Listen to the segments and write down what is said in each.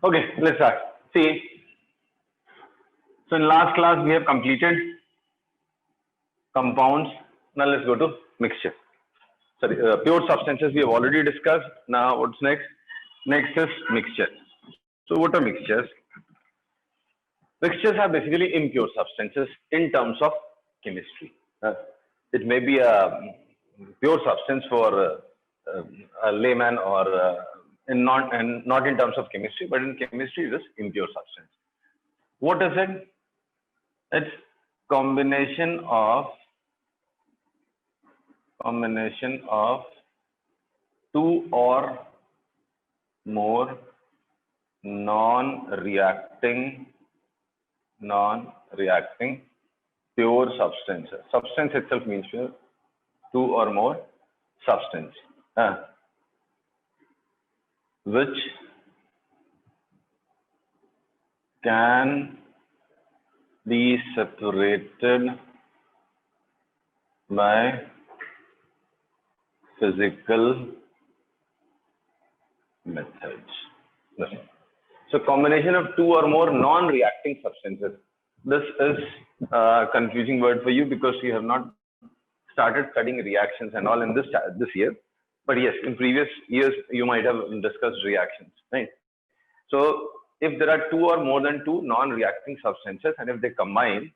Okay, let's start. See, so in last class we have completed compounds. Now let's go to mixture. Sorry, pure substances we have already discussed. Now what's next? Next is mixture. So what are mixtures? Mixtures are basically impure substances in terms of chemistry. It may be a pure substance for a layman or not in terms of chemistry, but in chemistry it is impure substance. What is it? It's combination of two or more non-reacting pure substances. Substance itself means pure. Two or more substance, which can be separated by physical methods. So combination of two or more non-reacting substances. This is a confusing word for you because you have not started studying reactions and all in this year. But yes, in previous years you might have discussed reactions, right? So if there are two or more than two non-reacting substances, and if they combine,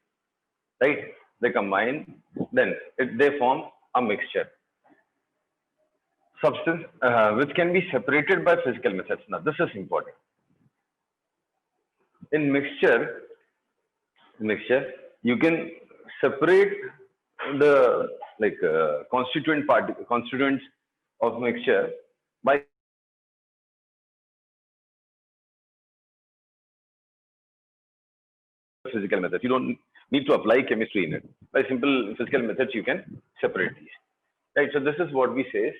right? Then they form a mixture. Substance which can be separated by physical methods. Now this is important. In mixture, you can separate the constituents of mixture by physical methods. You don't need to apply chemistry in it. By simple physical methods, you can separate these. Right. So this is what we say is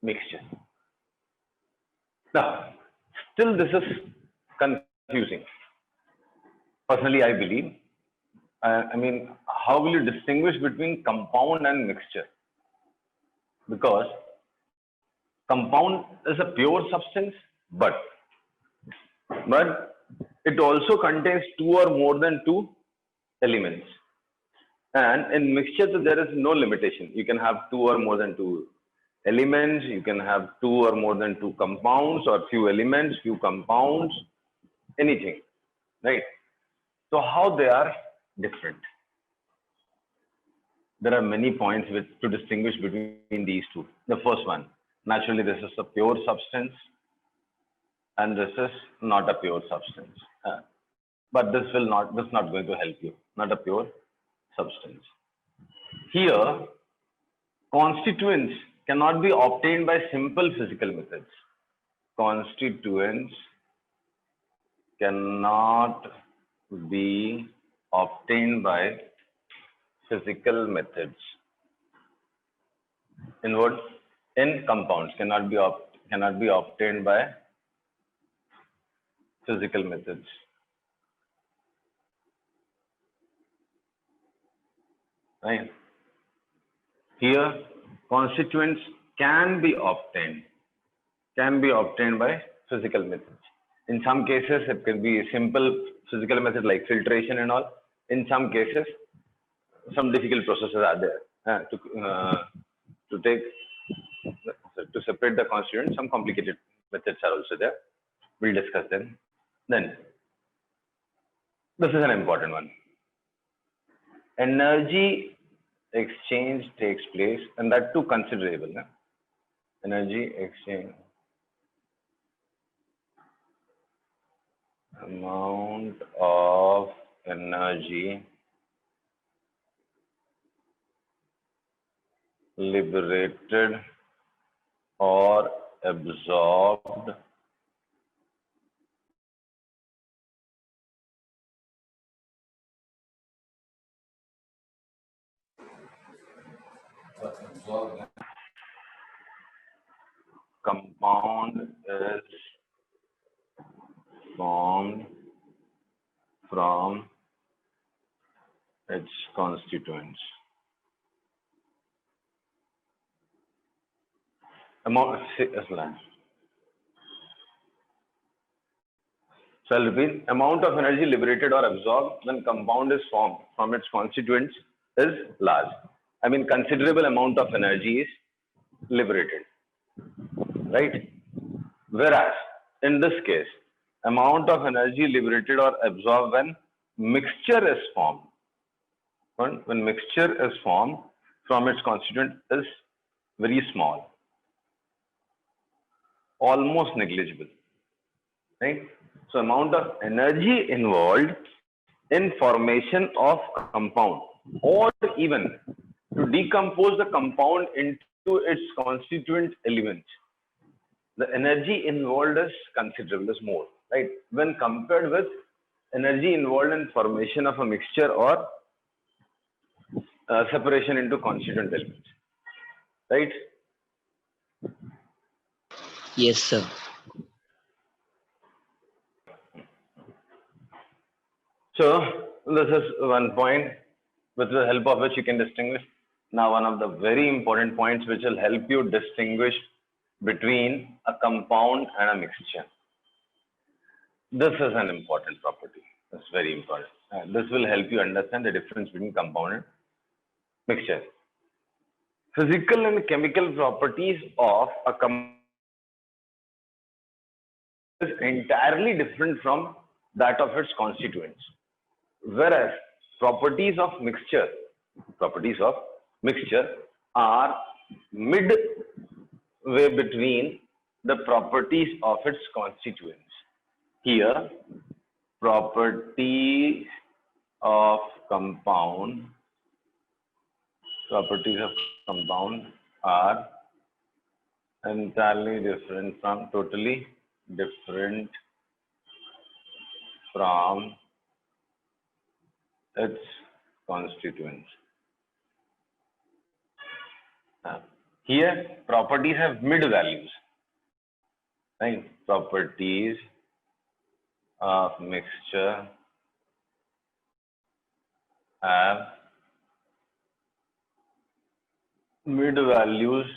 mixture. Now, still this is confusing. Personally, I believe. How will you distinguish between compound and mixture? Because compound is a pure substance, but it also contains two or more than two elements. And in mixture, there is no limitation. You can have two or more than two elements. You can have two or more than two compounds, or few elements, few compounds, anything, right? So how they are different? There are many points to distinguish between these two. The first one, naturally, this is a pure substance, and this is not a pure substance. But this is not going to help you. Not a pure substance. Here, constituents cannot be obtained by simple physical methods. Constituents cannot be obtained by physical methods. In what? In compounds cannot be obtained by physical methods. Right? Here, constituents can be obtained by physical methods. In some cases, it can be a simple physical method like filtration and all. In some cases, some difficult processes are there to separate the constituents. Some complicated methods are also there. We'll discuss them. Then, this is an important one. Energy exchange takes place, and that too considerable. Energy exchange. Amount of energy liberated or absorbed compound is formed from its constituents. So I'll repeat, amount of energy liberated or absorbed when compound is formed from its constituents is large. I mean, considerable amount of energy is liberated, right? Whereas in this case, amount of energy liberated or absorbed when mixture is formed, when mixture is formed from its constituent is very small, almost negligible, right? So amount of energy involved in formation of compound or even to decompose the compound into its constituent elements, the energy involved is considerable, is more, right? When compared with energy involved in formation of a mixture or separation into constituent elements, right? Yes, sir. So this is one point with the help of which you can distinguish. Now, one of the very important points which will help you distinguish between a compound and a mixture. This is an important property. It's very important. This will help you understand the difference between compound and mixture. Physical and chemical properties of a compound is entirely different from that of its constituents. Whereas properties of mixture are midway between the properties of its constituents. Here, properties of compound are entirely different from, totally different from its constituents. Here, properties have mid values, right? Properties of mixture have mid values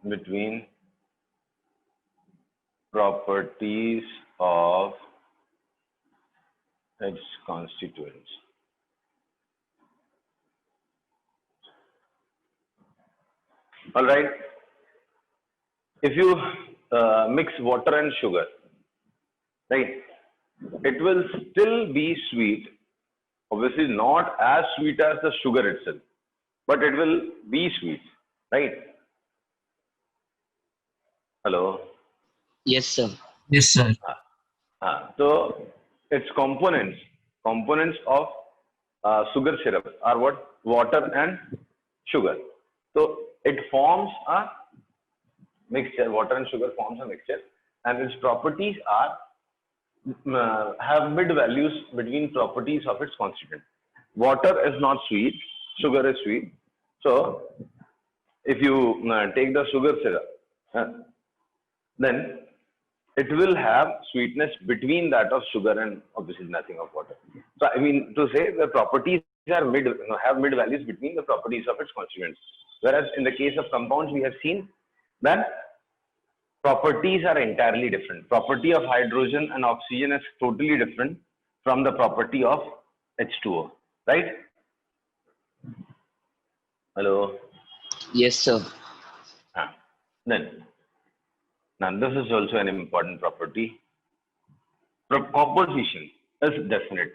between properties of its constituents. All right. If you mix water and sugar, right, it will still be sweet. Obviously, not as sweet as the sugar itself, but it will be sweet, right? Hello. Yes, sir. Yes, sir. So its components of sugar syrup are what? Water and sugar. So it forms a mixture. Water and sugar forms a mixture, and its properties are have mid values between properties of its constituent. Water is not sweet, sugar is sweet. So if you take the sugar syrup, then it will have sweetness between that of sugar and obviously nothing of water. So I mean to say the properties are have mid values between the properties of its constituents. Whereas in the case of compounds, we have seen that properties are entirely different. Property of hydrogen and oxygen is totally different from the property of H2O, right? Hello. Yes, sir. Then, now this is also an important property. Composition is definite.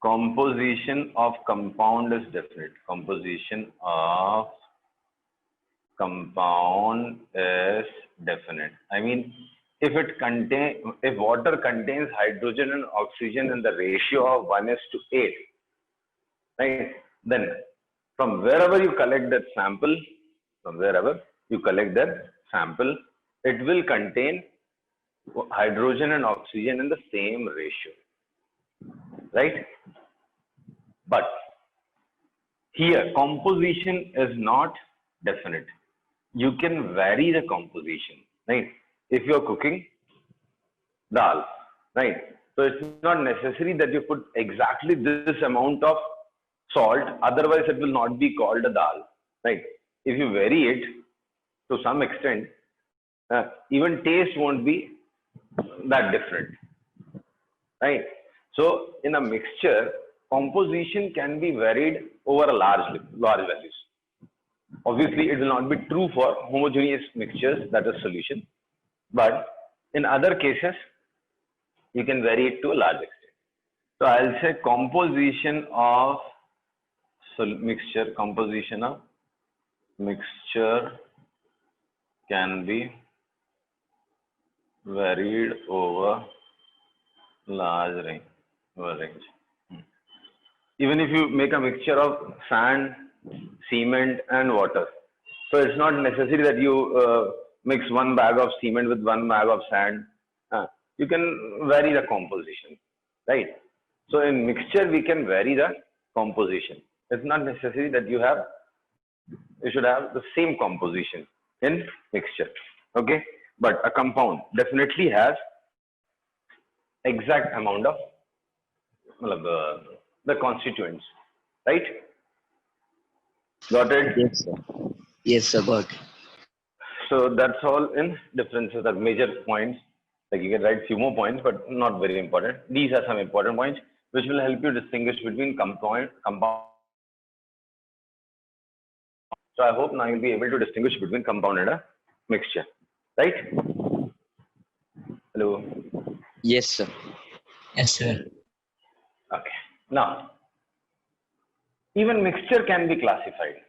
Composition of compound is definite. Composition of compound is definite. I mean, if water contains hydrogen and oxygen in the ratio of 1:8, right? Then from wherever you collect that sample, it will contain hydrogen and oxygen in the same ratio, right? But here composition is not definite. You can vary the composition, right? If you're cooking dal, right? So it's not necessary that you put exactly this amount of salt, otherwise it will not be called a dal, right? If you vary it to some extent, even taste won't be that different, right? So in a mixture, composition can be varied over a large values. Obviously, it will not be true for homogeneous mixtures, that is solution. But in other cases, you can vary it to a large extent. So I'll say composition of mixture can be varied over large range. Even if you make a mixture of sand, cement, and water, so it's not necessary that you mix one bag of cement with one bag of sand. You can vary the composition, right? So in mixture, we can vary the composition. It's not necessary that you should have the same composition in mixture, okay? But a compound definitely has exact amount of the constituents, right? Got it? Yes, sir. Yes, sir. Got it. So that's all in differences, the major points. Like you can write few more points, but not very important. These are some important points which will help you distinguish between compound. So I hope now you'll be able to distinguish between compound and a mixture, right? Hello. Yes, sir. Yes, sir. Okay. Now, even mixture can be classified.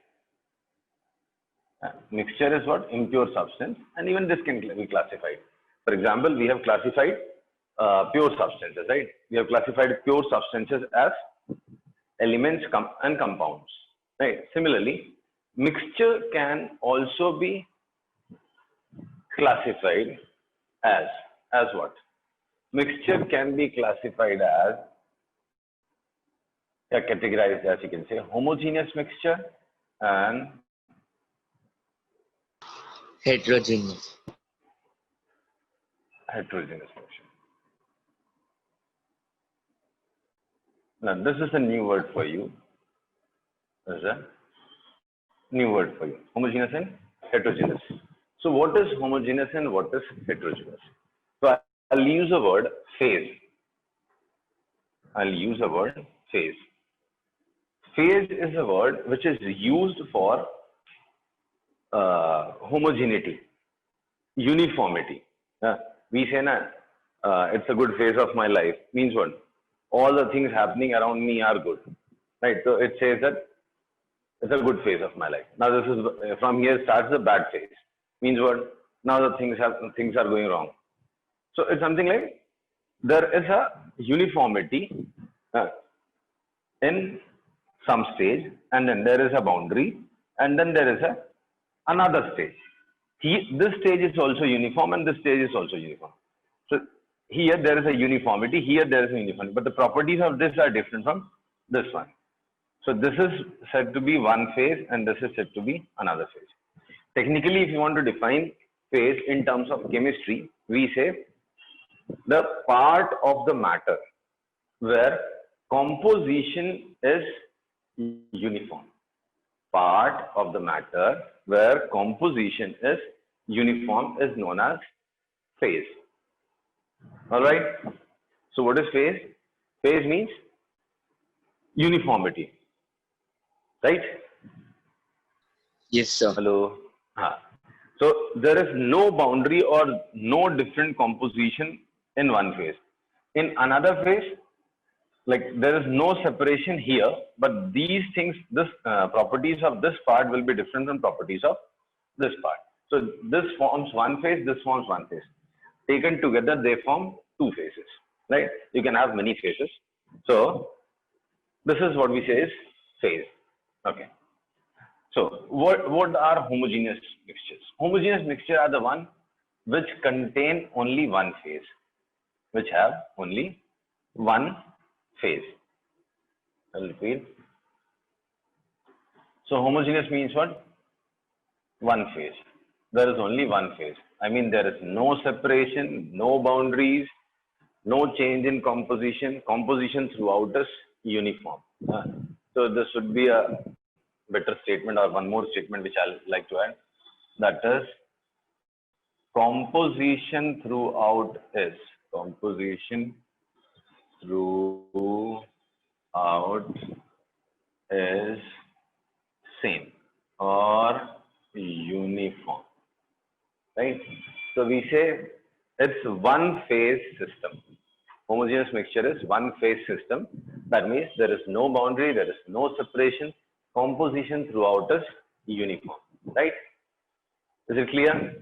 Mixture is what? Impure substance, and even this can be classified. For example, we have classified pure substances, right? We have classified pure substances as elements and compounds, right? Similarly, mixture can also be classified as what? Mixture can be classified as, categorized as, you can say, homogeneous mixture and Heterogeneous. heterogeneous mixture. Now, this is a new word for you. This is a new word for you. Homogeneous and heterogeneous. So, what is homogeneous and what is heterogeneous? So, I'll use a word phase. Phase is a word which is used for homogeneity, uniformity. We say, it's a good phase of my life. Means what? All the things happening around me are good, right? So it says that it's a good phase of my life. Now this is from here starts the bad phase. Means what? Now the things are going wrong. So it's something like there is a uniformity in some stage, and then there is a boundary, and then there is another stage. This stage is also uniform, and this stage is also uniform. So here there is a uniformity, here there is a uniformity, but the properties of this are different from this one. So this is said to be one phase, and this is said to be another phase. Technically, if you want to define phase in terms of chemistry, we say the part of the matter where composition is uniform. Part of the matter where composition is uniform is known as phase. All right. So what is phase? Phase means uniformity, right? Yes, sir. Hello. So there is no boundary or no different composition in one phase. In another phase, like there is no separation here, but these things, properties of this part will be different from properties of this part. So this forms one phase, this forms one phase. Taken together, they form two phases, right? You can have many phases. So this is what we say is phase. Okay. So what are homogeneous mixtures? Homogeneous mixtures are the one which contain only one phase, which have only one phase. I'll repeat. So homogeneous means what? One phase. There is only one phase. I mean, there is no separation, no boundaries, no change in composition. Composition throughout is uniform. So this should be a better statement, or one more statement which I'll like to add. That is, composition throughout is same or uniform, right? So we say it's one phase system. Homogeneous mixture is one phase system. That means there is no boundary, there is no separation. Composition throughout is uniform, right? Is it clear?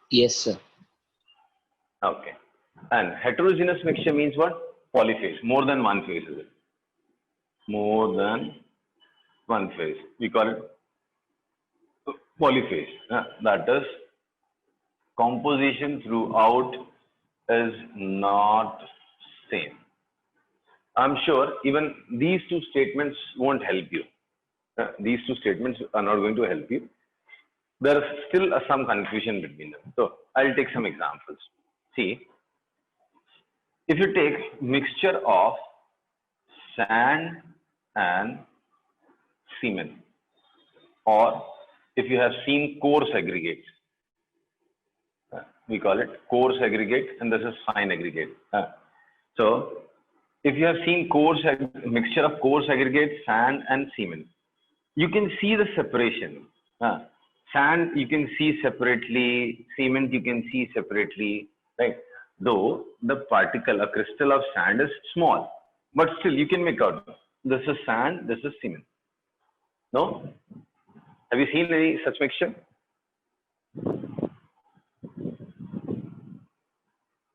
Yes, sir. Okay. And heterogeneous mixture means what? Polyphase, more than one phase is it? More than one phase. We call it polyphase. That is, composition throughout is not same. I'm sure even these two statements won't help you. These two statements are not going to help you. There is still some confusion between them. So I'll take some examples. See, if you take mixture of sand and cement, or if you have seen coarse aggregates, we call it coarse aggregate and this is fine aggregate. So if you have seen mixture of coarse aggregate, sand and cement, you can see the separation. Sand you can see separately, cement you can see separately, right? Though the particle, a crystal of sand is small, but still you can make out this is sand, this is cement. No? Have you seen any such mixture?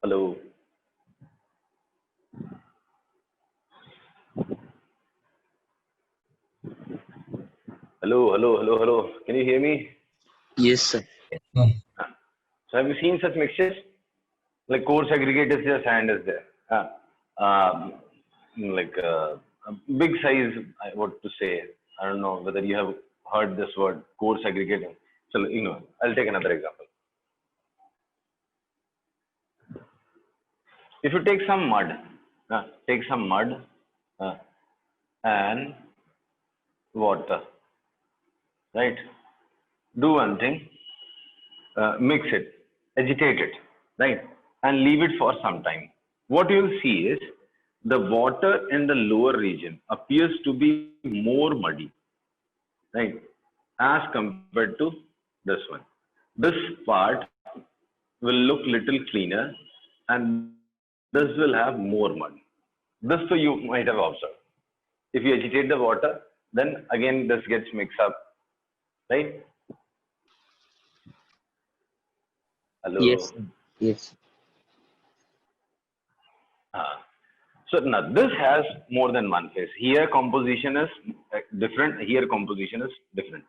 Hello? Hello. Can you hear me? Yes, sir. So have you seen such mixtures? Like coarse aggregate is there, sand is there. Like a big size, I want to say. I don't know whether you have heard this word, coarse aggregate. So, I'll take another example. If you take some mud and water, right? Do one thing, mix it, agitate it, right? And leave it for some time. What you will see is the water in the lower region appears to be more muddy, right? As compared to this one. This part will look little cleaner and this will have more mud. This so you might have observed. If you agitate the water, then again this gets mixed up, right? Hello. Yes, sir. Yes. So now this has more than one phase. Here composition is different. Here composition is different.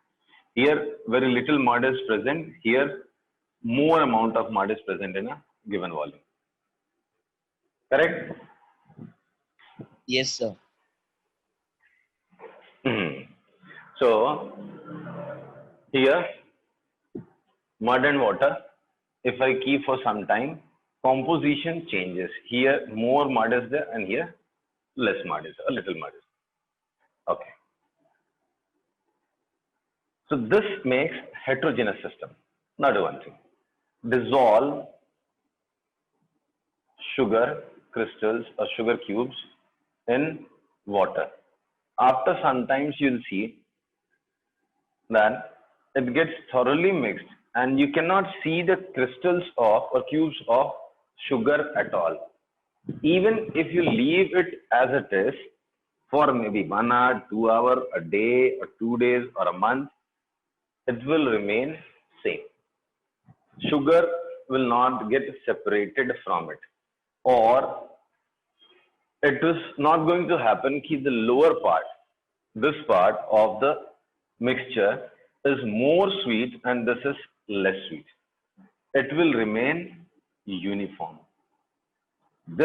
Here very little mud is present. Here more amount of mud is present in a given volume. Correct? Yes, sir. So here mud and water, if I keep for some time, composition changes. Here more mud is there and here less mud is there, a little mud is there. Okay. So this makes heterogeneous system. Now do one thing. Dissolve sugar crystals or sugar cubes in water. After some times you'll see that it gets thoroughly mixed and you cannot see the crystals of or cubes of sugar at all. Even if you leave it as it is for maybe 1 hour, 2 hours, a day or 2 days or a month, it will remain same. Sugar will not get separated from it, or it is not going to happen that the lower part, this part of the mixture is more sweet and this is less sweet. It will remain uniform.